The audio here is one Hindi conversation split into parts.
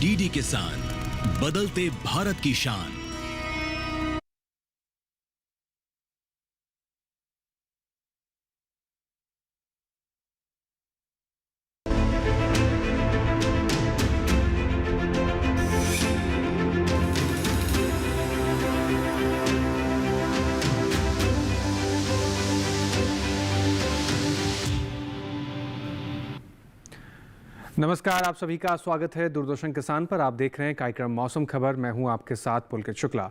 डीडी किसान, बदलते भारत की शान। नमस्कार, आप सभी का स्वागत है दूरदर्शन किसान पर। आप देख रहे हैं कार्यक्रम मौसम खबर। मैं हूं आपके साथ पुलकित शुक्ला।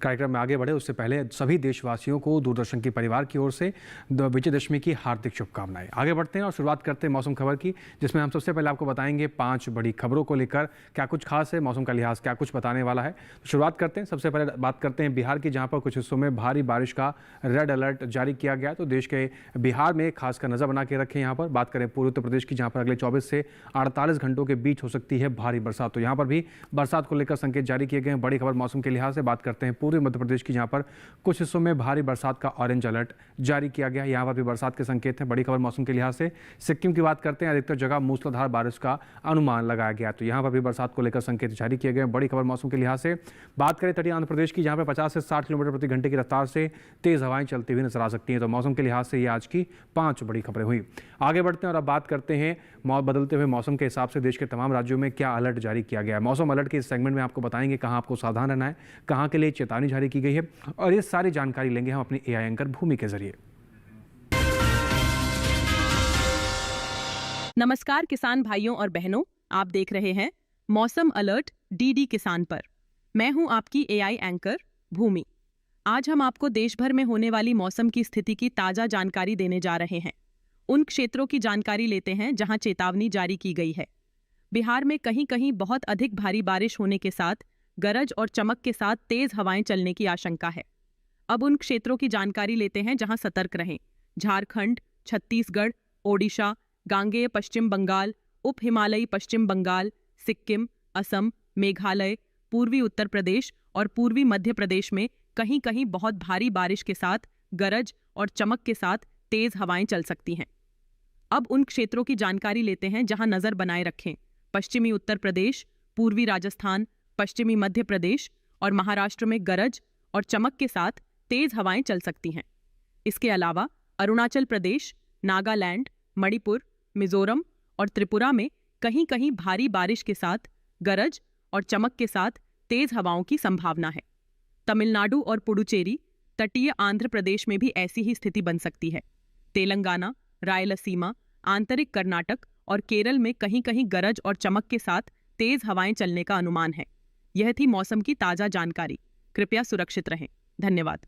कार्यक्रम में आगे बढ़े उससे पहले सभी देशवासियों को दूरदर्शन की परिवार की ओर से विजयदशमी की हार्दिक शुभकामनाएं। आगे बढ़ते हैं और शुरुआत करते हैं मौसम खबर की, जिसमें हम सबसे पहले आपको बताएंगे 5 बड़ी खबरों को लेकर क्या कुछ खास है, मौसम का लिहाज क्या कुछ बताने वाला है। तो शुरुआत करते हैं। सबसे पहले बात करते हैं बिहार की, जहाँ पर कुछ हिस्सों में भारी बारिश का रेड अलर्ट जारी किया गया। तो देश के बिहार में खासकर नजर बना के रखें। यहाँ पर बात करें पूर्वी उत्तर प्रदेश की, जहाँ पर अगले 24 से 48 घंटों के बीच हो सकती है भारी बरसात। तो यहां पर भी बरसात को लेकर संकेत जारी किए गए हैं। बड़ी खबर मौसम के लिहाज से बात करते हैं पूर्वी मध्य प्रदेश की, जहां पर कुछ हिस्सों में भारी बरसात का ऑरेंज अलर्ट जारी किया गया। यहां पर भी बरसात के संकेत हैं। बड़ी खबर मौसम के लिहाज से सिक्किम की बात करते हैं। अधिकतर जगह मूसलाधार बारिश का अनुमान लगाया गया। तो यहां पर भी बरसात को लेकर संकेत जारी किए गए। बड़ी खबर मौसम के लिहाज से बात करें तटीय आंध्र प्रदेश की, जहां पर 50 से 60 किलोमीटर प्रति घंटे की रफ्तार से तेज हवाएं चलती हुई नजर आ सकती हैं। तो मौसम के लिहाज से ये आज की 5 बड़ी खबरें हुई। आगे बढ़ते हैं और अब बात करते हैं बदलते हुए मौसम के हिसाब से देश के तमाम राज्यों में क्या अलर्ट जारी किया गया है। मौसम अलर्ट के इस सेगमेंट में आपको बताएंगे कहां आपको सावधान रहना है, कहां के लिए चेतावनी जारी की गई है, और ये सारी जानकारी लेंगे हम अपने एआई एंकर भूमि के जरिए। नमस्कार किसान भाइयों और बहनों, आप देख रहे हैं मौसम अलर्ट डीडी किसान पर। मैं हूं आपकी एआई एंकर भूमि। आज हम आपको देश भर में होने वाली मौसम की स्थिति की ताजा जानकारी देने जा रहे हैं। उन क्षेत्रों की जानकारी लेते हैं जहां चेतावनी जारी की गई है। बिहार में कहीं कहीं बहुत अधिक भारी बारिश होने के साथ गरज और चमक के साथ तेज हवाएं चलने की आशंका है। अब उन क्षेत्रों की जानकारी लेते हैं जहां सतर्क रहें। झारखंड, छत्तीसगढ़, ओडिशा, गांगेय पश्चिम बंगाल, उप हिमालयी पश्चिम बंगाल, सिक्किम, असम, मेघालय, पूर्वी उत्तर प्रदेश और पूर्वी मध्य प्रदेश में कहीं कहीं बहुत भारी बारिश के साथ गरज और चमक के साथ तेज हवाएं चल सकती हैं। अब उन क्षेत्रों की जानकारी लेते हैं जहां नजर बनाए रखें। पश्चिमी उत्तर प्रदेश, पूर्वी राजस्थान, पश्चिमी मध्य प्रदेश और महाराष्ट्र में गरज और चमक के साथ तेज हवाएं चल सकती हैं। इसके अलावा अरुणाचल प्रदेश, नागालैंड, मणिपुर, मिजोरम और त्रिपुरा में कहीं कहीं भारी बारिश के साथ गरज और चमक के साथ तेज हवाओं की संभावना है। तमिलनाडु और पुडुचेरी, तटीय आंध्र प्रदेश में भी ऐसी ही स्थिति बन सकती है। तेलंगाना, रायलसीमा, आंतरिक कर्नाटक और केरल में कहीं कहीं गरज और चमक के साथ तेज हवाएं चलने का अनुमान है। यह थी मौसम की ताजा जानकारी। कृपया सुरक्षित रहें। धन्यवाद।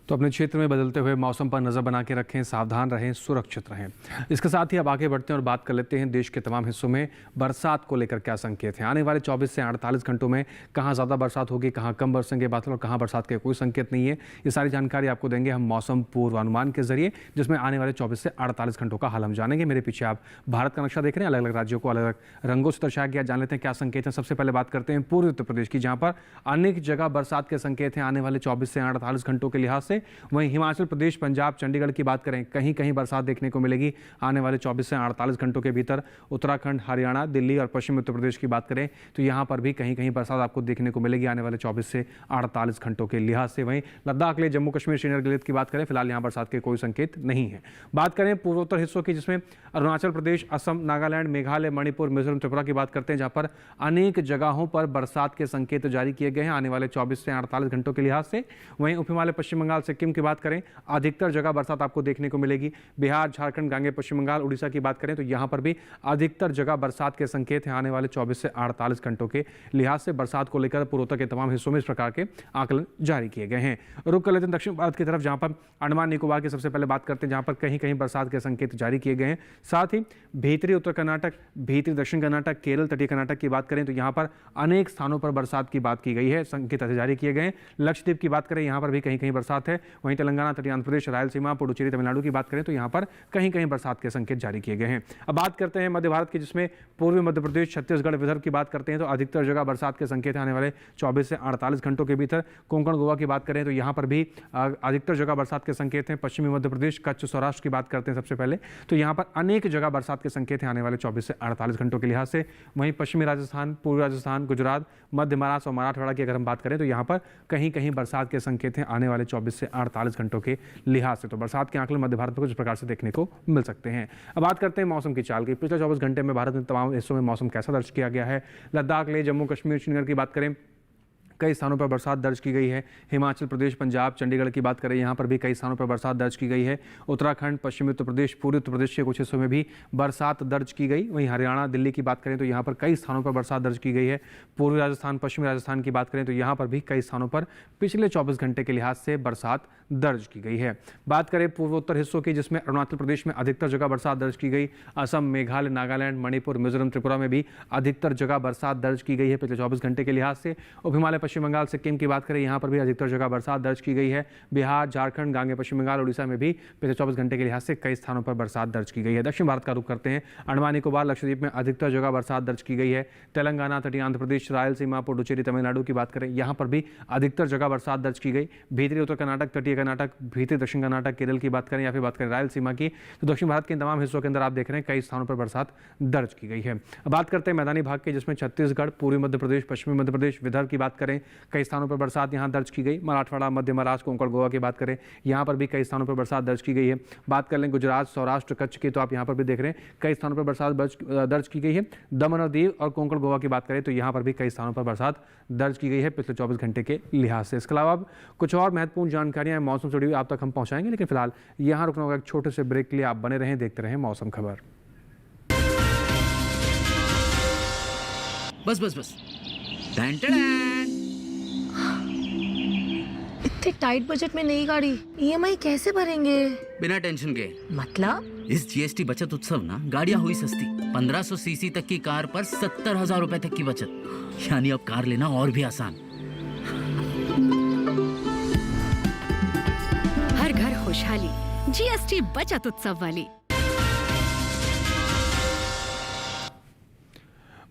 तो अपने क्षेत्र में बदलते हुए मौसम पर नजर बना के रखें, सावधान रहें, सुरक्षित रहें। इसके साथ ही अब आगे बढ़ते हैं और बात कर लेते हैं देश के तमाम हिस्सों में बरसात को लेकर क्या संकेत हैं। आने वाले 24 से 48 घंटों में कहां ज़्यादा बरसात होगी, कहां कम बरसेंगे बादल और कहां बरसात के कोई संकेत नहीं है। ये सारी जानकारी आपको देंगे हम मौसम पूर्वानुमान के जरिए, जिसमें आने वाले 24 से 48 घंटों का हाल हम जानेंगे। मेरे पीछे आप भारत का नक्शा देख रहे हैं। अलग अलग राज्यों को अलग अलग रंगों से दर्शाया गया। जान लेते हैं क्या संकेत हैं। सबसे पहले बात करते हैं पूर्वी उत्तर प्रदेश की, जहाँ पर अनेक जगह बरसात के संकेत हैं आने वाले 24 से 48 घंटों के लिहाज से। वहीं हिमाचल प्रदेश, पंजाब, चंडीगढ़ की बात करें, कहीं कहीं बरसात देखने को मिलेगी आने वाले 24 से 48 घंटों के भीतर। उत्तराखंड, हरियाणा, दिल्ली और पश्चिमी उत्तर प्रदेश की बात करें तो यहां पर भी कहीं कहीं बरसात आपको देखने को मिलेगी आने वाले 24 से 48 घंटों के लिहाज से। वहीं लद्दाख के लिए, जम्मू कश्मीर, श्रीनगर के लिए की बात करें, फिलहाल यहां बरसात के कोई संकेत नहीं है। बात करें पूर्वोत्तर हिस्सों की, जिसमें अरुणाचल प्रदेश, असम, नागालैंड, मेघालय, मणिपुर, मिजोरम, त्रिपुरा की बात करते हैं, जहां पर अनेक जगहों पर बरसात के संकेत जारी किए गए हैं आने वाले 24 से 48 घंटों के लिहाज से। वहीं उप हिमालय पश्चिम बंगाल, सिक्किम की बात करें, अधिकतर जगह बरसात आपको देखने को मिलेगी। बिहार, झारखंड, गांगेय पश्चिम बंगाल, उड़ीसा की बात करें तो यहां पर भी अधिकतर जगह बरसात के संकेत हैं आने वाले 24 से 48 घंटों के लिहाज से। बरसात को लेकर पूर्वोत्तर के तमाम हिस्सों में इस प्रकार के आकलन जारी किए गए हैं। रुक कर लेते हैं दक्षिण भारत की तरफ, जहां पर अंडमान निकोबार की सबसे पहले बात करते हैं, जहां पर कहीं कहीं बरसात के संकेत जारी किए गए हैं। साथ ही भीतरी उत्तर कर्नाटक, भीतरी दक्षिण कर्नाटक, केरल, तटीय कर्नाटक की बात करें तो यहां पर अनेक स्थानों पर बरसात की बात की गई है, संकेत जारी किए गए हैं। लक्षद्वीप की बात करें, यहां पर भी कहीं कहीं बरसात है। वहीं तेलंगाना, तटीय आंध्र प्रदेश, रायलसीमा, पुडुचेरी, तमिलनाडु की बात करें तो यहाँ पर कहीं कहीं बरसात के संकेत जारी किए गए हैं। अब बात करते हैं मध्य भारत की, जिसमें पूर्वी मध्य प्रदेश, छत्तीसगढ़, विदर्भ की बात करते हैं तो अधिकतर जगह बरसात के संकेत आने वाले 24 से 48 घंटों के भीतर। कोंकण, गोवा की बात करें तो यहाँ पर भी अधिकतर जगह बरसात के संकेत हैं। पश्चिमी मध्य प्रदेश, कच्छ, सौराष्ट्र की बात करते हैं सबसे पहले तो यहाँ पर अनेक जगह बरसात के संकेत हैं आने वाले 24 से 48 घंटों के लिहाज से। वहीं पश्चिमी राजस्थान, पूर्वी राजस्थान, गुजरात, मध्य महाराष्ट्र और मराठवाड़ा की अगर हम बात करें तो यहाँ पर कहीं कहीं बरसात के संकेत हैं आने वाले 24 से 48 घंटों के लिहाज से। तो बरसात के आंकड़े मध्य भारत में कुछ प्रकार से देखने को मिल सकते हैं। अब बात करते हैं मौसम की चाल की। पिछले 24 घंटे में भारत में तमाम हिस्सों में मौसम कैसा दर्ज किया गया है। लद्दाख, लेह, जम्मू कश्मीर, श्रीनगर की बात करें, कई स्थानों पर बरसात दर्ज की गई है। हिमाचल प्रदेश, पंजाब, चंडीगढ़ की बात करें, यहाँ पर भी कई स्थानों पर बरसात दर्ज की गई है। उत्तराखंड, पश्चिमी उत्तर प्रदेश, पूर्वी उत्तर प्रदेश के कुछ हिस्सों में भी बरसात दर्ज की गई। वहीं हरियाणा, दिल्ली की बात करें तो यहाँ पर कई स्थानों पर बरसात दर्ज की गई है। पूर्वी राजस्थान, पश्चिमी राजस्थान की बात करें तो यहाँ पर भी कई स्थानों पर पिछले 24 घंटे के लिहाज से बरसात दर्ज की गई है। बात करें पूर्वोत्तर हिस्सों की, जिसमें अरुणाचल प्रदेश में अधिकतर जगह बरसात दर्ज की गई। असम, मेघालय, नागालैंड, मणिपुर, मिजोरम, त्रिपुरा में भी अधिकतर जगह बरसात दर्ज की गई है पिछले 24 घंटे के लिहाज से। उप हिमालय, पश्चिम बंगाल, सिक्किम की बात करें, यहाँ पर भी अधिकतर जगह बरसात दर्ज की गई है। बिहार, झारखंड, गांगे पश्चिम बंगाल, उड़ीसा में भी पिछले 24 घंटे के लिहाज से कई स्थानों पर बरसात दर्ज की गई है। दक्षिण भारत का रुख करते हैं। अंडमान निकोबार, लक्षद्वीप में अधिकतर जगह बरसात दर्ज की गई है। तेलंगाना, तटीय आंध्र प्रदेश, रायलसीमा, पुडुचेरी, तमिलनाडु की बात करें, यहाँ पर भी अधिकतर जगह बरसात दर्ज की गई। भीतरी उत्तर कर्नाटक, तटीय कर्नाटक, भीतरी दक्षिण कर्नाटक, केरल की बात करें या फिर बात करें रायलसीमा की, तो दक्षिण भारत के तमाम हिस्सों के अंदर आप देख रहे हैं कई स्थानों पर बरसात दर्ज की गई है। अब बात करते हैं मैदानी भाग के, जिसमें छत्तीसगढ़, पूर्वी मध्य प्रदेश, पश्चिमी मध्य प्रदेश, विदर्भ की बात करें, कई स्थानों पर बरसात यहाँ दर्ज की गई। मराठवाड़ा, मध्य महाराष्ट्र, कोंकण, गोवा की बात करें, यहाँ पर भी कई स्थानों पर बरसात दर्ज की गई है। बात कर लें गुजरात, सौराष्ट्र, कच्छ की, तो आप यहाँ पर भी देख रहे हैं कई स्थानों पर बरसात दर्ज की गई है। दमन और दीव और कोंकण, गोवा की बात करें तो यहाँ पर भी कई स्थानों पर बरसात दर्ज की गई है पिछले 24 घंटे के लिहाज से। इसके अलावा कुछ और महत्वपूर्ण जानकारियां मौसम से जुड़ी हुई आप तक हम पहुंचाएंगे, लेकिन फिलहाल यहाँ रुकना होगा एक छोटे से ब्रेक के लिए। आप बने रहें, देखते रहें मौसम खबर। बस बस बस टैन टैन। इतने टाइट बजट में नई गाड़ी, ईएमआई कैसे भरेंगे? बिना टेंशन के। मतलब इस जीएसटी बचत उत्सव ना गाड़ियां हुई सस्ती। 1500 सीसी तक की कार पर 70,000 रुपए तक की बचत, यानी अब कार लेना और भी आसान। हर घर खुशहाली, जीएसटी बचत उत्सव वाली।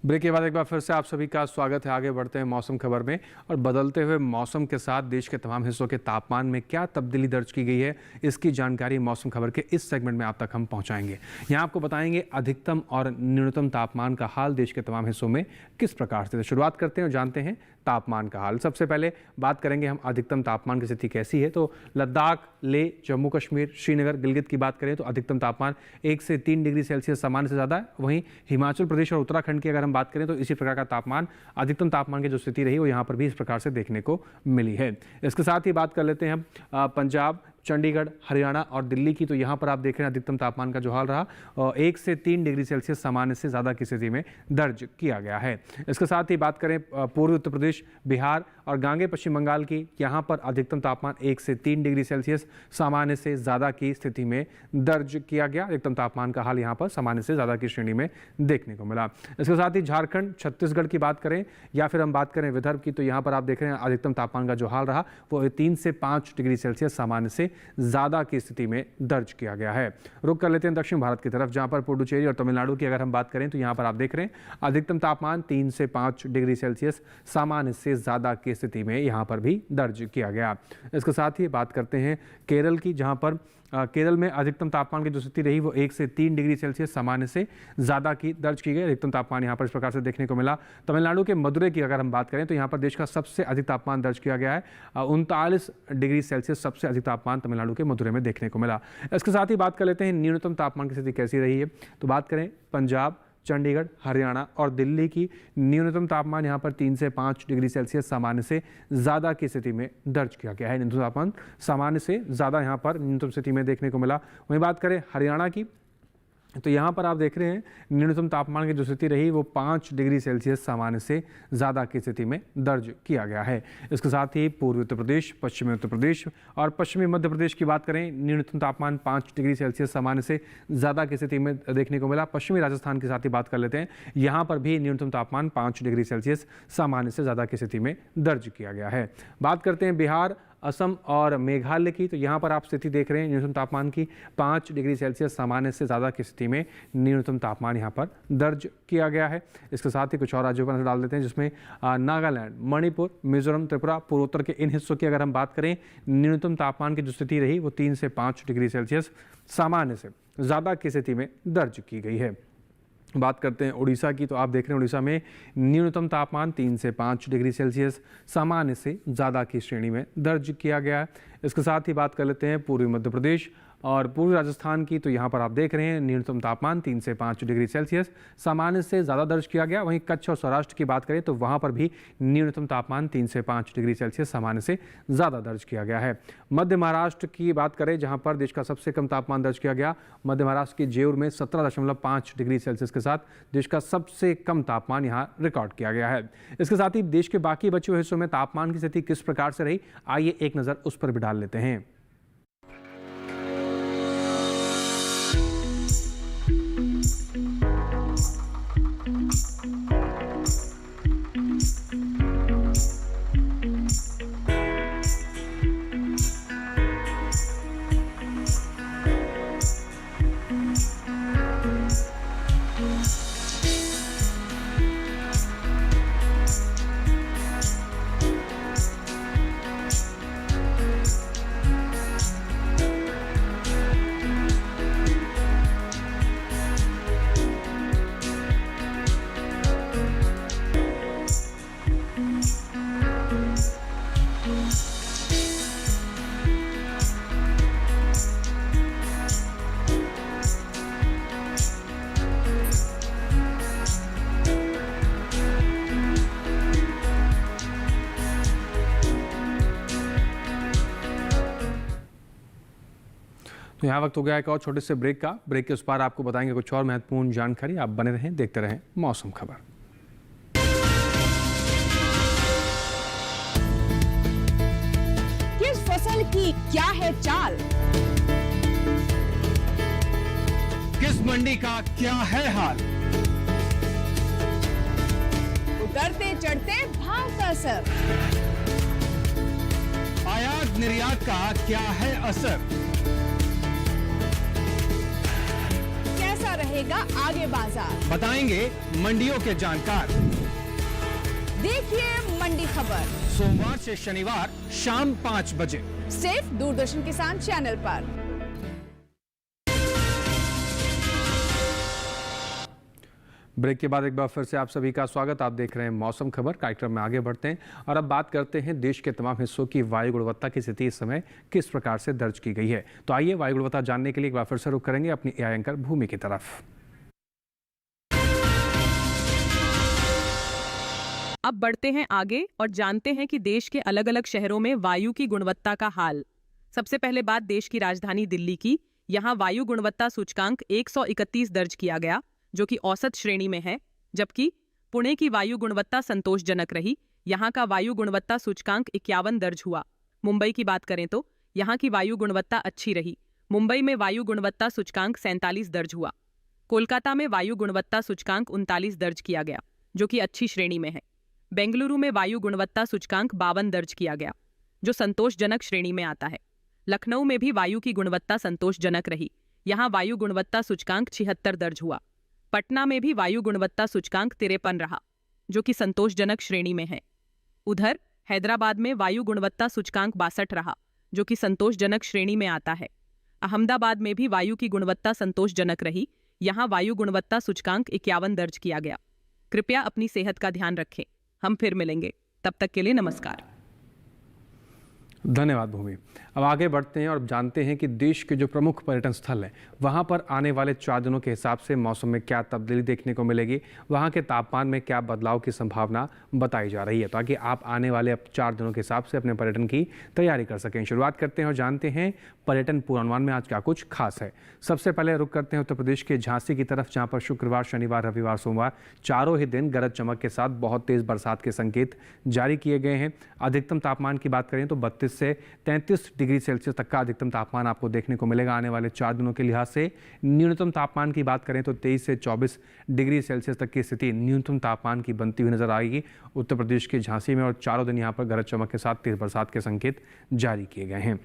ब्रेक के बाद एक बार फिर से आप सभी का स्वागत है। आगे बढ़ते हैं मौसम खबर में, और बदलते हुए मौसम के साथ देश के तमाम हिस्सों के तापमान में क्या तब्दीली दर्ज की गई है, इसकी जानकारी मौसम खबर के इस सेगमेंट में आप तक हम पहुंचाएंगे। यहाँ आपको बताएंगे अधिकतम और न्यूनतम तापमान का हाल देश के तमाम हिस्सों में किस प्रकार से। तो शुरुआत करते हैं और जानते हैं तापमान का हाल। सबसे पहले बात करेंगे हम अधिकतम तापमान की स्थिति कैसी है। तो लद्दाख, लेह, जम्मू कश्मीर, श्रीनगर, गिलगित की बात करें तो अधिकतम तापमान 1 से 3 डिग्री सेल्सियस सामान्य से ज़्यादा है। वहीं हिमाचल प्रदेश और उत्तराखंड की अगर हम बात करें तो इसी प्रकार का तापमान, अधिकतम तापमान की जो स्थिति रही वो यहाँ पर भी इस प्रकार से देखने को मिली है। इसके साथ ही बात कर लेते हैं हम पंजाब, चंडीगढ़, हरियाणा और दिल्ली की। तो यहाँ पर आप देख रहे हैं अधिकतम तापमान का जो हाल रहा 1 से 3 डिग्री सेल्सियस सामान्य से ज़्यादा की स्थिति में दर्ज किया गया है। इसके साथ ही बात करें पूर्वी उत्तर प्रदेश, बिहार और गांगे पश्चिम बंगाल की, यहाँ पर अधिकतम तापमान 1 से 3 डिग्री सेल्सियस सामान्य से ज़्यादा की स्थिति में दर्ज किया गया। अधिकतम तापमान का हाल यहाँ पर सामान्य से ज़्यादा की श्रेणी में देखने को मिला। इसके साथ ही झारखंड, छत्तीसगढ़ की बात करें या फिर हम बात करें विदर्भ की, तो यहाँ पर आप देख रहे हैं अधिकतम तापमान का जो हाल रहा वो 3 से 5 डिग्री सेल्सियस सामान्य से ज़्यादा की स्थिति में दर्ज किया गया है। रुक कर लेते हैं दक्षिण भारत की तरफ, जहाँ पर पुडुचेरी और तमिलनाडु की अगर हम बात करें तो यहाँ पर आप देख रहे हैं अधिकतम तापमान 3 से 5 डिग्री सेल्सियस सामान्य से ज़्यादा की स्थिति में यहाँ पर भी दर्ज किया गया। इसके साथ ही बात करते हैं केरल की, जहाँ पर केरल में अधिकतम तापमान की जो स्थिति रही वो 1 से 3 डिग्री सेल्सियस सामान्य से ज़्यादा की दर्ज की गई। अधिकतम तापमान यहाँ पर इस प्रकार से देखने को मिला। तमिलनाडु के मदुरै की अगर हम बात करें तो यहाँ पर देश का सबसे अधिक तापमान दर्ज किया गया है। 39 डिग्री सेल्सियस सबसे अधिक तापमान तमिलनाडु के मदुरै में देखने को मिला। इसके साथ ही बात कर लेते हैं न्यूनतम तापमान की स्थिति कैसी रही है। तो बात करें पंजाब, चंडीगढ़, हरियाणा और दिल्ली की, न्यूनतम तापमान यहाँ पर 3 से 5 डिग्री सेल्सियस सामान्य से ज़्यादा की स्थिति में दर्ज किया गया है। न्यूनतम तापमान सामान्य से ज़्यादा यहाँ पर न्यूनतम स्थिति में देखने को मिला। वहीं बात करें हरियाणा की, तो यहाँ पर आप देख रहे हैं न्यूनतम तापमान की जो स्थिति रही वो 5 डिग्री सेल्सियस सामान्य से ज़्यादा की स्थिति में दर्ज किया गया है। इसके साथ ही पूर्वी उत्तर प्रदेश, पश्चिमी उत्तर प्रदेश और पश्चिमी मध्य प्रदेश की बात करें, न्यूनतम तापमान 5 डिग्री सेल्सियस सामान्य से ज़्यादा की स्थिति में देखने को मिला। पश्चिमी राजस्थान के साथ ही बात कर लेते हैं, यहाँ पर भी न्यूनतम तापमान 5 डिग्री सेल्सियस सामान्य से ज़्यादा की स्थिति में दर्ज किया गया है। बात करते हैं बिहार, असम और मेघालय की, तो यहाँ पर आप स्थिति देख रहे हैं न्यूनतम तापमान की 5 डिग्री सेल्सियस सामान्य से ज़्यादा की स्थिति में न्यूनतम तापमान यहाँ पर दर्ज किया गया है। इसके साथ ही कुछ और राज्यों पर नजर डाल देते हैं, जिसमें नागालैंड, मणिपुर, मिजोरम, त्रिपुरा, पूर्वोत्तर के इन हिस्सों की अगर हम बात करें, न्यूनतम तापमान की जो स्थिति रही वो 3 से 5 डिग्री सेल्सियस सामान्य से ज़्यादा की स्थिति में दर्ज की गई है। बात करते हैं उड़ीसा की, तो आप देख रहे हैं उड़ीसा में न्यूनतम तापमान 3 से 5 डिग्री सेल्सियस सामान्य से ज़्यादा की श्रेणी में दर्ज किया गया है। इसके साथ ही बात कर लेते हैं पूर्वी मध्य प्रदेश और पूर्वी राजस्थान की, तो यहाँ पर आप देख रहे हैं न्यूनतम तापमान 3 से 5 डिग्री सेल्सियस सामान्य से ज़्यादा दर्ज किया गया। वहीं कच्छ और सौराष्ट्र की बात करें तो वहाँ पर भी न्यूनतम तापमान 3 से 5 डिग्री सेल्सियस सामान्य से ज़्यादा दर्ज किया गया है। मध्य महाराष्ट्र की बात करें, जहाँ पर देश का सबसे कम तापमान दर्ज किया गया, मध्य महाराष्ट्र के जेऊर में 17.5 डिग्री सेल्सियस के साथ देश का सबसे कम तापमान यहाँ रिकॉर्ड किया गया है। इसके साथ ही देश के बाकी बचे हुए हिस्सों में तापमान की स्थिति किस प्रकार से रही, आइए एक नज़र उस पर भी डाल लेते हैं। तो यहाँ वक्त हो गया एक और छोटे से ब्रेक का। ब्रेक के उस पार आपको बताएंगे कुछ और महत्वपूर्ण जानकारी। आप बने रहें, देखते रहें मौसम खबर। किस फसल की क्या है चाल, किस मंडी का क्या है हाल, उतरते चढ़ते भाव का असर, आयात निर्यात का क्या है असर, कैसा रहेगा आगे बाजार, बताएंगे मंडियों के जानकार। देखिए मंडी खबर सोमवार से शनिवार शाम 5 बजे सिर्फ दूरदर्शन किसान चैनल पर। ब्रेक के बाद एक बार फिर से आप सभी का स्वागत। आप देख रहे हैं मौसम खबर। कार्यक्रम में आगे बढ़ते हैं और अब बात करते हैं देश के तमाम हिस्सों की वायु गुणवत्ता की स्थिति इस समय किस प्रकार से दर्ज की गई है। तो आइए वायु गुणवत्ता जानने के लिए एक बार फिर से रुख करेंगे अपनी एआई एंकर भूमि की तरफ। अब बढ़ते हैं आगे और जानते हैं कि देश के अलग अलग शहरों में वायु की गुणवत्ता का हाल। सबसे पहले बात देश की राजधानी दिल्ली की। यहाँ वायु गुणवत्ता सूचकांक 131 दर्ज किया गया, जो कि औसत श्रेणी में है, जबकि पुणे की वायु गुणवत्ता संतोषजनक रही। यहाँ का वायु गुणवत्ता सूचकांक 51 दर्ज हुआ। मुंबई की बात करें तो यहाँ की वायु गुणवत्ता अच्छी रही। मुंबई में वायु गुणवत्ता सूचकांक 47 दर्ज हुआ। कोलकाता में वायु गुणवत्ता सूचकांक 39 दर्ज किया गया, जो कि अच्छी श्रेणी में है। बेंगलुरु में वायु गुणवत्ता सूचकांक 52 दर्ज किया गया, जो संतोषजनक श्रेणी में आता है। लखनऊ में भी वायु की गुणवत्ता संतोषजनक रही। यहाँ वायु गुणवत्ता सूचकांक 76 दर्ज हुआ। पटना में भी वायु गुणवत्ता सूचकांक 53 रहा, जो कि संतोषजनक श्रेणी में है। उधर हैदराबाद में वायु गुणवत्ता सूचकांक 62 रहा, जो कि संतोषजनक श्रेणी में आता है। अहमदाबाद में भी वायु की गुणवत्ता संतोषजनक रही। यहाँ वायु गुणवत्ता सूचकांक 51 दर्ज किया गया। कृपया अपनी सेहत का ध्यान रखें। हम फिर मिलेंगे, तब तक के लिए नमस्कार। धन्यवाद भूमि। अब आगे बढ़ते हैं और जानते हैं कि देश के जो प्रमुख पर्यटन स्थल हैं वहाँ पर आने वाले 4 दिनों के हिसाब से मौसम में क्या तब्दीली देखने को मिलेगी, वहाँ के तापमान में क्या बदलाव की संभावना बताई जा रही है, ताकि आप आने वाले अब 4 दिनों के हिसाब से अपने पर्यटन की तैयारी कर सकें। शुरुआत करते हैं और जानते हैं पर्यटन पूर्वानुमान में आज क्या कुछ खास है। सबसे पहले रुक करते हैं उत्तर प्रदेश के झांसी की तरफ, जहाँ पर शुक्रवार, शनिवार, रविवार, सोमवार चारों ही दिन गरज चमक के साथ बहुत तेज़ बरसात के संकेत जारी किए गए हैं। अधिकतम तापमान की बात करें तो 32 29 से 33 डिग्री सेल्सियस तक का अधिकतम तापमान आपको देखने को मिलेगा। आने वाले 4 दिनों के लिहाज से न्यूनतम तापमान की बात करें तो 23 से 24 डिग्री सेल्सियस तक की स्थिति न्यूनतम तापमान की बनती हुई नजर आएगी उत्तर प्रदेश के झांसी में, और चारों दिन यहाँ पर गरज चमक के साथ तेज बरसात के संकेत जारी किए गए हैं।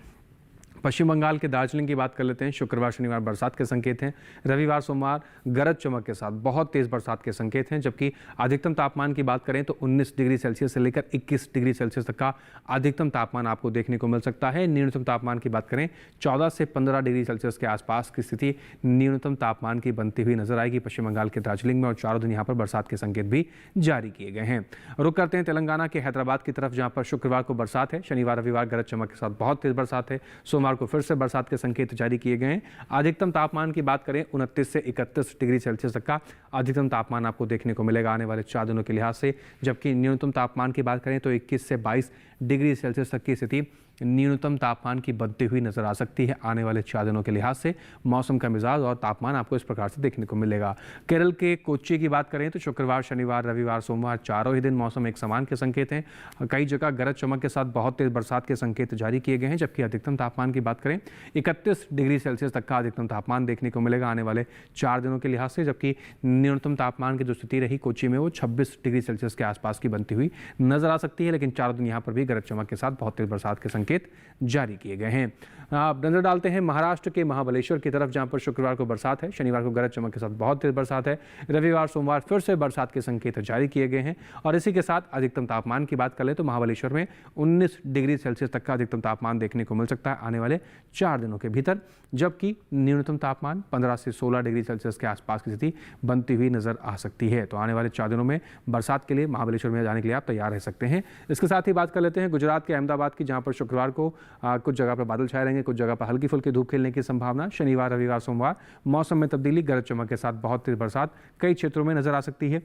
पश्चिम बंगाल के दार्जिलिंग की बात कर लेते हैं। शुक्रवार शनिवार बरसात के संकेत हैं। रविवार सोमवार गरज चमक के साथ बहुत तेज बरसात के संकेत हैं, जबकि अधिकतम तापमान की बात करें तो 19 डिग्री सेल्सियस से लेकर 21 डिग्री सेल्सियस तक का अधिकतम तापमान आपको देखने को मिल सकता है। न्यूनतम तापमान की बात करें 14 से 15 डिग्री सेल्सियस के आसपास की स्थिति न्यूनतम तापमान की बनती हुई नजर आएगी पश्चिम बंगाल के दार्जिलिंग में, और चारों दिन यहाँ पर बरसात के संकेत भी जारी किए गए हैं। रुक करते हैं तेलंगाना के हैदराबाद की तरफ, जहाँ पर शुक्रवार को बरसात है। शनिवार रविवार गरज चमक के साथ बहुत तेज बरसात है। सोमवार को फिर से बरसात के संकेत जारी किए गए हैं। अधिकतम तापमान की बात करें 29 से 31 डिग्री सेल्सियस तक का अधिकतम तापमान आपको देखने को मिलेगा आने वाले 4 दिनों के लिहाज से, जबकि न्यूनतम तापमान की बात करें तो 21 से 22 डिग्री सेल्सियस तक की स्थिति न्यूनतम तापमान की बढ़ती हुई नजर आ सकती है। आने वाले 4 दिनों के लिहाज से मौसम का मिजाज और तापमान आपको इस प्रकार से देखने को मिलेगा। केरल के कोच्चि की बात करें तो शुक्रवार शनिवार रविवार सोमवार चारों ही दिन मौसम एक समान के संकेत हैं। कई जगह गरज चमक के साथ बहुत तेज बरसात के संकेत जारी किए गए हैं, जबकि अधिकतम तापमान की बात करें 31 डिग्री सेल्सियस तक का अधिकतम तापमान देखने को मिलेगा आने वाले 4 दिनों के लिहाज से, जबकि न्यूनतम तापमान की जो स्थिति रही कोच्चि में वो 26 डिग्री सेल्सियस के आसपास की बनती हुई नजर आ सकती है। लेकिन 4 दिन यहाँ पर भी गरज चमक के साथ बहुत तेज बरसात के संकेत जारी किए गए हैं। आप नजर डालते हैं महाराष्ट्र के महाबलेश्वर की तरफ, जहां पर शुक्रवार को बरसात है। शनिवार को गरज चमक के साथ बहुत तेज बरसात है। रविवार सोमवार फिर से बरसात के संकेत जारी किए गए हैं, और इसी के साथ अधिकतम तापमान की बात कर ले तो महाबलेश्वर में 19 डिग्री सेल्सियस तक का अधिकतम तापमान देखने को मिल सकता है आने वाले 4 दिनों के भीतर, जबकि न्यूनतम तापमान 15 से 16 डिग्री सेल्सियस के आसपास की स्थिति बनती हुई नजर आ सकती है। तो आने वाले 4 दिनों में बरसात के लिए महाबलेश्वर में जाने के लिए आप तैयार रह सकते हैं। इसके साथ ही बात कर लेते हैं गुजरात के अहमदाबाद की, जहां पर शुक्रवार को कुछ जगह पर बादल छाए रहेंगे, कुछ जगह पर हल्की फुल्की धूप खिलने की संभावना। शनिवार रविवार सोमवार मौसम में तब्दीली, गरज चमक के साथ बहुत तेज बरसात कई क्षेत्रों में नजर आ सकती है।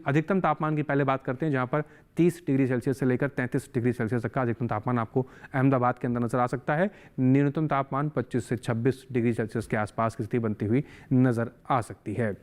अधिकतम तापमान की पहले बात करते हैं, जहां पर 30 डिग्री सेल्सियस से लेकर 33 डिग्री सेल्सियस तक का अधिकतम तापमान आपको अहमदाबाद के अंदर नजर आ सकता है। न्यूनतम तापमान 25 से 26 डिग्री सेल्सियस के आसपास की स्थिति बनती हुई नजर आ सकती है।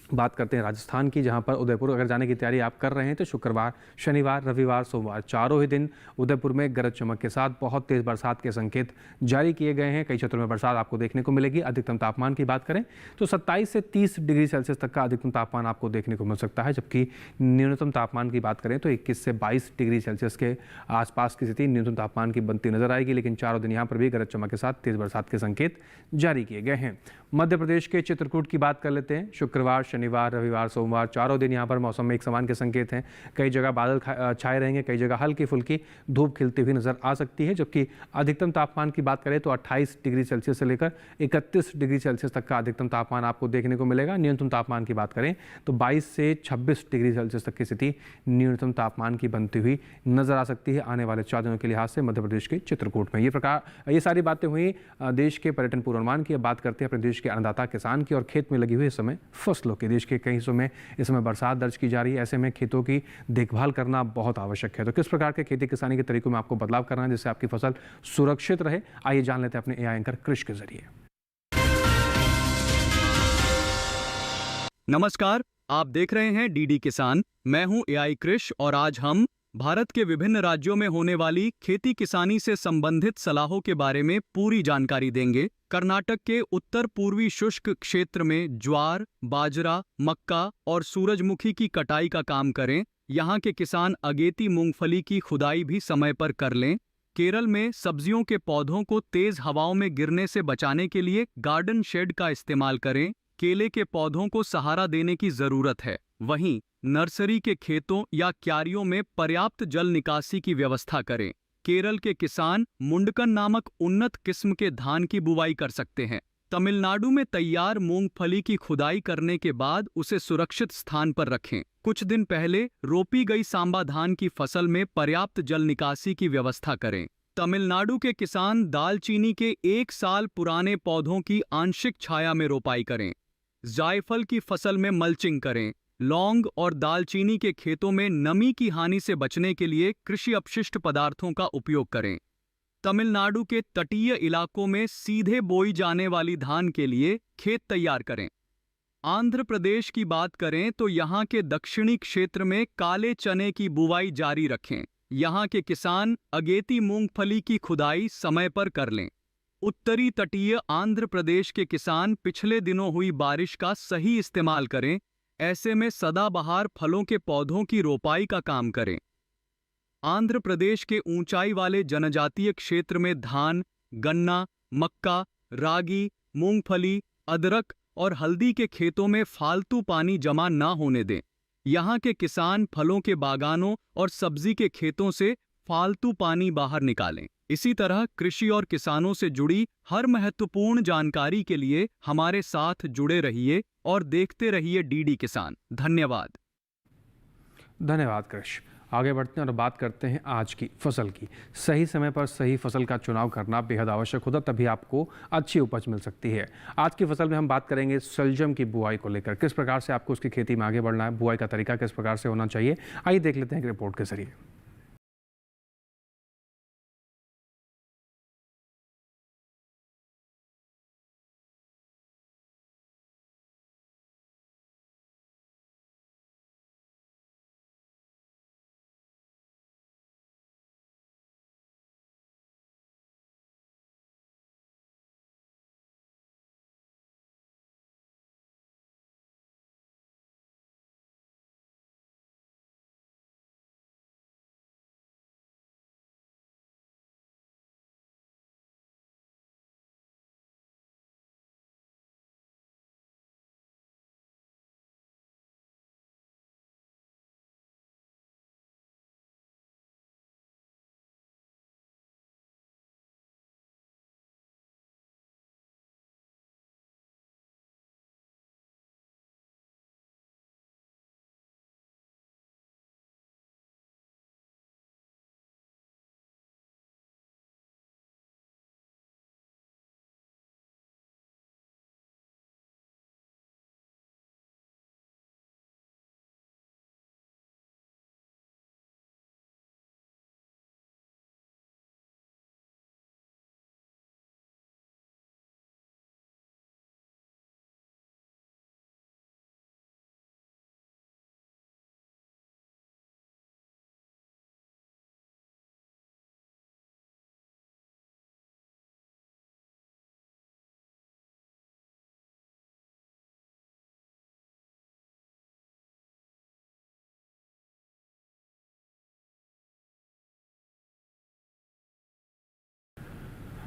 बात करते हैं राजस्थान की, जहां पर उदयपुर अगर जाने की तैयारी आप कर रहे हैं तो शुक्रवार शनिवार रविवार सोमवार चारों ही दिन उदयपुर में गरज चमक के साथ बहुत तेज बरसात के संकेत जारी किए गए हैं। कई क्षेत्रों में बरसात आपको देखने को मिलेगी। अधिकतम तापमान की बात करें तो 27 से 30 डिग्री सेल्सियस तक का अधिकतम तापमान आपको देखने को मिल सकता है, जबकि न्यूनतम तापमान की बात करें तो 21 से 22 डिग्री सेल्सियस के आसपास की स्थिति न्यूनतम तापमान की बनती नजर आएगी। लेकिन चारों दिन यहाँ पर भी गरज चमक के साथ तेज बरसात के संकेत जारी किए गए हैं। मध्य प्रदेश के चित्रकूट की बात कर लेते हैं। शुक्रवार शनिवार रविवार सोमवार चारों दिन यहाँ पर मौसम में एक समान के संकेत हैं। कई जगह बादल छाए रहेंगे, कई जगह हल्की फुल्की धूप खिलती हुई नजर आ सकती है, जबकि अधिकतम तापमान की बात करें तो 28 डिग्री सेल्सियस से लेकर 31 डिग्री सेल्सियस तक का अधिकतम तापमान आपको देखने को मिलेगा। न्यूनतम तापमान की बात करें तो 22 से 26 डिग्री सेल्सियस तक की स्थिति न्यूनतम तापमान की बनती हुई नजर आ सकती है आने वाले 4 दिनों के लिहाज से मध्य प्रदेश के चित्रकूट में। ये सारी बातें हुई देश के पर्यटन पूर्वानुमान की। अब बात करते हैं अपने देश के अन्नदाता किसान की और खेत में लगी हुई इस समय फसलों की। देश के कई हिस्सों में इस समय बरसात दर्ज की जा रही है, ऐसे में खेतों की देखभाल करना बहुत आवश्यक है। तो किस प्रकार के खेती किसानी के तरीकों में आपको बदलाव करना है जिससे आपकी फसल सुरक्षित रहे, आइए जान लेते हैं अपने एआई एंकर कृष के जरिए। नमस्कार, आप देख रहे हैं डीडी किसान। मैं हूं एआई कृष और आज हम भारत के विभिन्न राज्यों में होने वाली खेती किसानी से संबंधित सलाहों के बारे में पूरी जानकारी देंगे। कर्नाटक के उत्तर पूर्वी शुष्क क्षेत्र में ज्वार, बाजरा, मक्का और सूरजमुखी की कटाई का काम करें। यहाँ के किसान अगेती मूंगफली की खुदाई भी समय पर कर लें। केरल में सब्जियों के पौधों को तेज हवाओं में गिरने से बचाने के लिए गार्डन शेड का इस्तेमाल करें। केले के पौधों को सहारा देने की जरूरत है। वहीं नर्सरी के खेतों या क्यारियों में पर्याप्त जल निकासी की व्यवस्था करें। केरल के किसान मुंडकन नामक उन्नत किस्म के धान की बुवाई कर सकते हैं। तमिलनाडु में तैयार मूंगफली की खुदाई करने के बाद उसे सुरक्षित स्थान पर रखें। कुछ दिन पहले रोपी गई सांबा धान की फसल में पर्याप्त जल निकासी की व्यवस्था करें। तमिलनाडु के किसान दालचीनी के 1 साल पुराने पौधों की आंशिक छाया में रोपाई करें। जायफल की फसल में मल्चिंग करें। लौंग और दालचीनी के खेतों में नमी की हानि से बचने के लिए कृषि अपशिष्ट पदार्थों का उपयोग करें। तमिलनाडु के तटीय इलाकों में सीधे बोई जाने वाली धान के लिए खेत तैयार करें। आंध्र प्रदेश की बात करें तो यहाँ के दक्षिणी क्षेत्र में काले चने की बुवाई जारी रखें। यहाँ के किसान अगेती मूंगफली की खुदाई समय पर कर लें। उत्तरी तटीय आंध्र प्रदेश के किसान पिछले दिनों हुई बारिश का सही इस्तेमाल करें। ऐसे में सदाबहार फलों के पौधों की रोपाई का काम करें। आंध्र प्रदेश के ऊंचाई वाले जनजातीय क्षेत्र में धान, गन्ना, मक्का, रागी, मूंगफली, अदरक और हल्दी के खेतों में फालतू पानी जमा ना होने दें। यहाँ के किसान फलों के बागानों और सब्जी के खेतों से फालतू पानी बाहर निकालें। इसी तरह कृषि और किसानों से जुड़ी हर महत्वपूर्ण जानकारी के लिए हमारे साथ जुड़े रहिए और देखते रहिए डीडी किसान। धन्यवाद। धन्यवाद कृष। आगे बढ़ते हैं और बात करते हैं आज की फसल की। सही समय पर सही फसल का चुनाव करना बेहद आवश्यक होता, तभी आपको अच्छी उपज मिल सकती है। आज की फसल में हम बात करेंगे शलजम की बुआई को लेकर। किस प्रकार से आपको उसकी खेती में आगे बढ़ना है, बुआई का तरीका किस प्रकार से होना चाहिए, आइए देख लेते हैं एक रिपोर्ट के जरिए।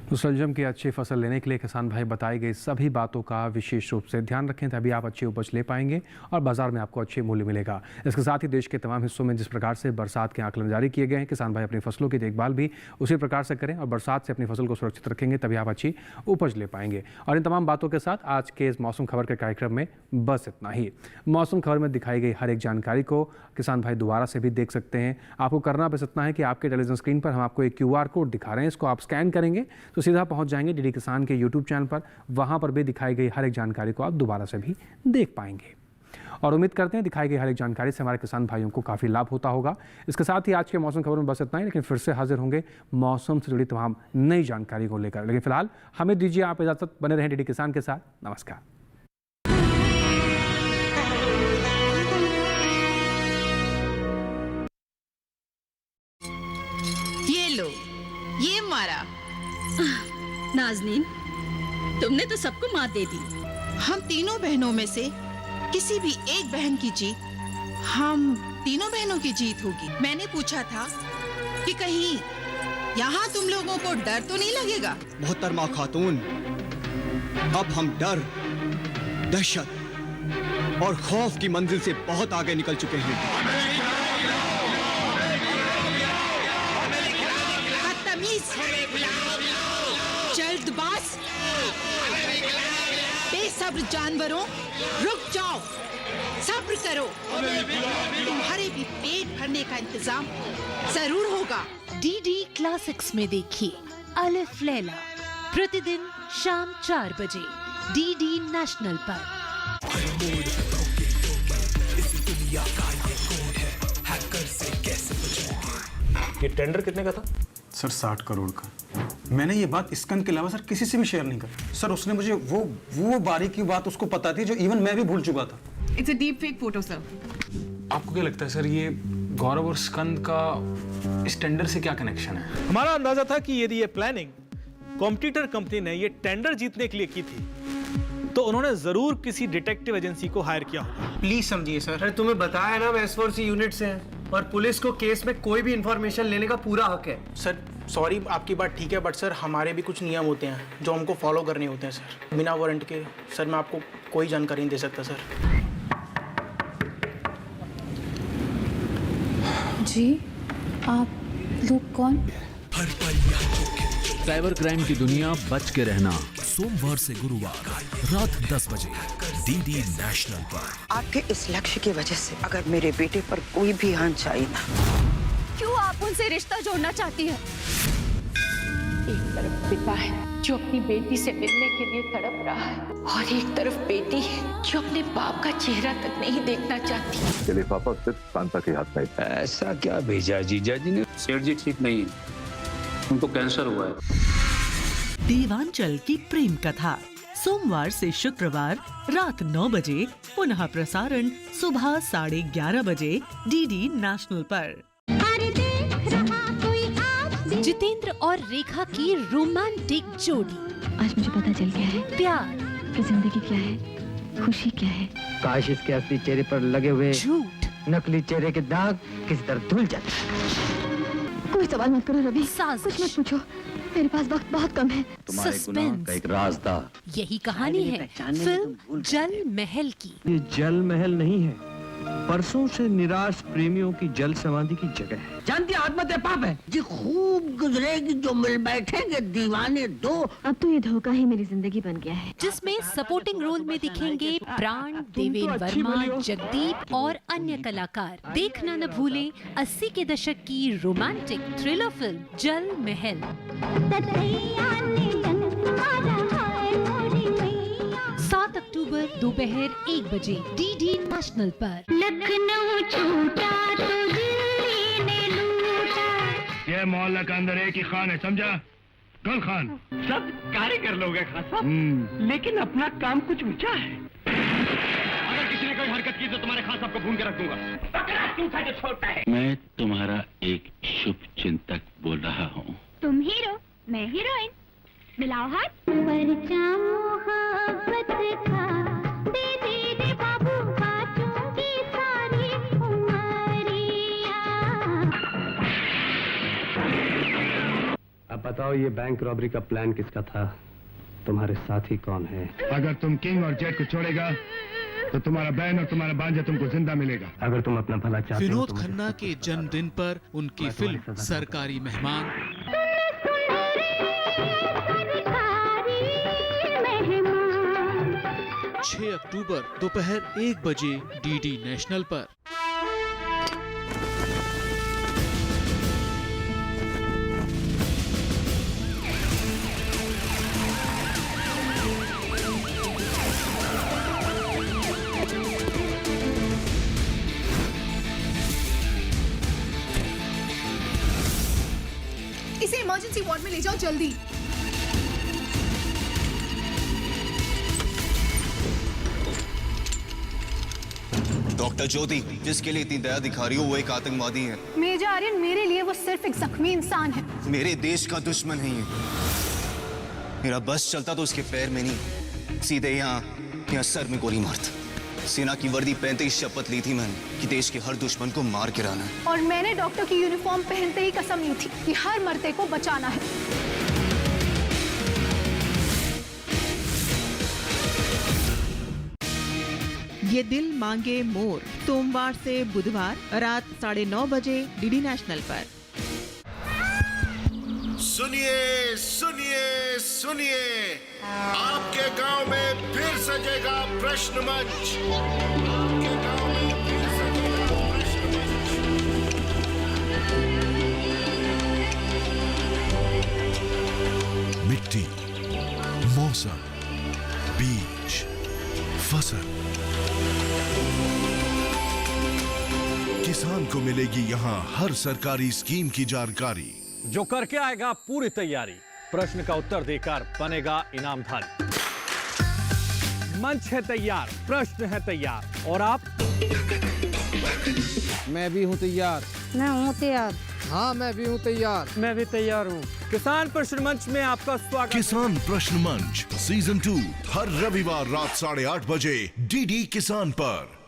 तो शलजम की अच्छी फसल लेने के लिए किसान भाई बताई गई सभी बातों का विशेष रूप से ध्यान रखें, तभी आप अच्छी उपज ले पाएंगे और बाजार में आपको अच्छे मूल्य मिलेगा। इसके साथ ही देश के तमाम हिस्सों में जिस प्रकार से बरसात के आकलन जारी किए गए हैं, किसान भाई अपनी फसलों की देखभाल भी उसी प्रकार से करें और बरसात से अपनी फसल को सुरक्षित रखेंगे, तभी आप अच्छी उपज ले पाएंगे। और इन तमाम बातों के साथ आज के इस मौसम खबर के कार्यक्रम में बस इतना ही। मौसम खबर में दिखाई गई हर एक जानकारी को किसान भाई दोबारा से भी देख सकते हैं। आपको करना बस इतना है कि आपके टेलीविजन स्क्रीन पर हम आपको एक QR कोड दिखा रहे हैं, इसको आप स्कैन करेंगे तो सीधा पहुंच जाएंगे डीडी किसान के YouTube चैनल पर। वहां पर भी दिखाई गई हर एक जानकारी को आप दोबारा से भी देख पाएंगे और उम्मीद करते हैं दिखाई गई हर एक जानकारी से हमारे किसान भाइयों को काफ़ी लाभ होता होगा। इसके साथ ही आज के मौसम खबर में बस इतना ही, लेकिन फिर से हाजिर होंगे मौसम से जुड़ी तमाम नई जानकारी को लेकर। लेकिन फिलहाल हमें दीजिए आप इजाज़त, बने रहें डीडी किसान के साथ। नमस्कार। ये लो, ये मारा। नाजनीन, तुमने तो सबको मात दे दी। हम तीनों बहनों में से किसी भी एक बहन की जीत, हम तीनों बहनों की जीत होगी। मैंने पूछा था कि कहीं यहाँ तुम लोगों को डर तो नहीं लगेगा? मोहतरमा खातून, अब हम डर, दहशत और खौफ की मंजिल से बहुत आगे निकल चुके हैं। बदतमीज, जल्दबाज, बेसब्र जानवरों, रुक जाओ, सब्र करो। तुम्हारे भी पेट भरने का इंतजाम जरूर होगा। डीडी क्लासिक्स में देखिए अलिफ लैला प्रतिदिन शाम 4 बजे डीडी नेशनल पर। ये टेंडर कितने का था? सर 60 करोड़ का। मैंने ये बात स्कंद के अलावा सर किसी से भी शेयर नहीं करी। सर उसने मुझे वो बारीकी बात उसको पता थी जो इवन मैं भी भूल चुका था। It's a deep fake photo, sir. आपको क्या लगता है सर, ये गौरव और स्कंद का इस टेंडर से क्या कनेक्शन है? हमारा अंदाजा था कि यदि ये प्लानिंग कॉम्पिटिटर कंपनी ने ये टेंडर जीतने के लिए की थी तो उन्होंने जरूर किसी डिटेक्टिव एजेंसी को हायर किया होगा। प्लीज समझिए सर। अरे तुम्हें बताया ना, मैं S4C यूनिट से हैं और पुलिस को केस में कोई भी इंफॉर्मेशन लेने का पूरा हक है। सर सॉरी, आपकी बात ठीक है, बट सर हमारे भी कुछ नियम होते हैं जो हमको फॉलो करने होते हैं सर। बिना वारंट के सर मैं आपको कोई जानकारी नहीं दे सकता सर। जी आप लोग कौन? साइबर क्राइम की दुनिया बच के रहना, सोमवार से गुरुवार रात 10 बजे DD नेशनल पर। आपके इस लक्ष्य की वजह से अगर मेरे बेटे पर कोई भी आंच आई ना, क्यों आप उनसे रिश्ता जोड़ना चाहती है? एक तरफ पिता है जो अपनी बेटी से मिलने के लिए तड़प रहा है और एक तरफ बेटी है जो अपने बाप का चेहरा तक नहीं देखना चाहती। चलिए पापा, सिर्फ कांता के हाथ में। ऐसा क्या भेजा जीजा जी ने? सेठ जी ठीक नहीं है, उनको कैंसर हुआ है। देवांचल की प्रेम कथा सोमवार से शुक्रवार रात 9 बजे, पुनः प्रसारण सुबह 11:30 बजे DD नेशनल पर। जितेंद्र और रेखा की रोमांटिक जोड़ी। आज मुझे पता चल गया है प्यार कि जिंदगी क्या है, खुशी क्या है। काश इसके असली चेहरे पर लगे हुए झूठ, नकली चेहरे के दाग किसी तरह धुल जाते। कोई सवाल मत करो रवि, साजिश। कुछ मत पूछो, मेरे पास वक्त बहुत कम है। तुम्हारे गुनाह का एक राज था। यही कहानी है फिल्म जल महल की। ये जल महल नहीं है, परसों से निराश प्रेमियों की जल समाधि की जगह है। जानती आत्महत्या पाप है जी, खूब गुजरेगी जो मिल बैठेंगे दीवाने दो। अब तो ये धोखा ही मेरी जिंदगी बन गया है। जिसमें सपोर्टिंग रोल में दिखेंगे प्राण, देवेन वर्मा, जगदीप और अन्य कलाकार। देखना न भूलें 80 के दशक की रोमांटिक थ्रिलर फिल्म जल महल। 7 अक्टूबर दोपहर 1 बजे DD नेशनल पर। लखनऊ छूटा तो दिल्ली ने लूटा। ये मोहल्ला का अंदर एक ही खान है, समझा? कल खान। सब कारीगर लोग हैं खान साहब, लेकिन अपना काम कुछ ऊंचा है। अगर किसी ने कोई हरकत की तो तुम्हारे खान साहब को भून के रख दूंगा। जो छोटा है। मैं तुम्हारा एक शुभ चिंतक बोल रहा हूँ। तुम हीरो, मैं हीरोइन, मिलाओ हाथ। परचा मोहब्बत का दे दे रे बाबू, बाचूंगी सारी उमरिया। अब बताओ, ये बैंक रॉबरी का प्लान किसका था? तुम्हारे साथी कौन है? अगर तुम किंग और जेट को छोड़ेगा तो तुम्हारा बहन और तुम्हारा भांजा तुमको जिंदा मिलेगा। अगर तुम अपना भला चाहते हो तो विनोद खन्ना के जन्मदिन पर उनकी फिल्म सरकारी मेहमान 6 अक्टूबर दोपहर 1 बजे DD नेशनल पर। इसे इमरजेंसी वार्ड में ले जाओ जल्दी। डॉक्टर ज्योति, जिसके लिए इतनी दया दिखा रही हो वो एक आतंकवादी है। मेजर आर्यन, मेरे लिए वो सिर्फ एक जख्मी इंसान है। मेरे देश का दुश्मन है ये। मेरा बस चलता तो उसके पैर में नहीं, सीधे यहाँ सर में गोली मारता। सेना की वर्दी पहनते ही शपथ ली थी मैंने कि देश के हर दुश्मन को मार गिराना है। और मैंने डॉक्टर की यूनिफॉर्म पहनते ही कसम ली थी कि हर मरते को बचाना है। ये दिल मांगे मोर सोमवार से बुधवार रात 9:30 बजे DD नेशनल पर। सुनिए सुनिए सुनिए, आपके गांव में फिर सजेगा प्रश्न मंच। आपके गांव में फिर सजेगा प्रश्न मंच। मिट्टी, मौसम, बीज, फसल, किसान को मिलेगी यहाँ हर सरकारी स्कीम की जानकारी। जो करके आएगा पूरी तैयारी, प्रश्न का उत्तर देकर बनेगा इनामधारी। मंच है तैयार, प्रश्न है तैयार और आप मैं भी हूँ तैयार। मैं हूँ तैयार। हाँ मैं भी हूँ तैयार। मैं भी तैयार हूँ। किसान प्रश्न मंच में आपका स्वागत। किसान प्रश्न मंच सीजन 2 हर रविवार रात 8:30 बजे डीडी किसान पर।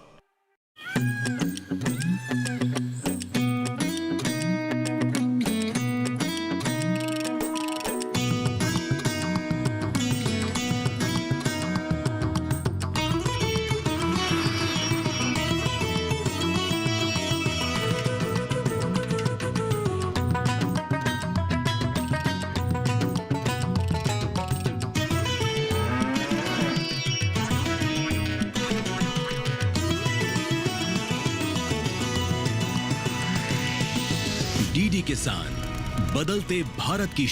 डीडी किसान, बदलते भारत की शान।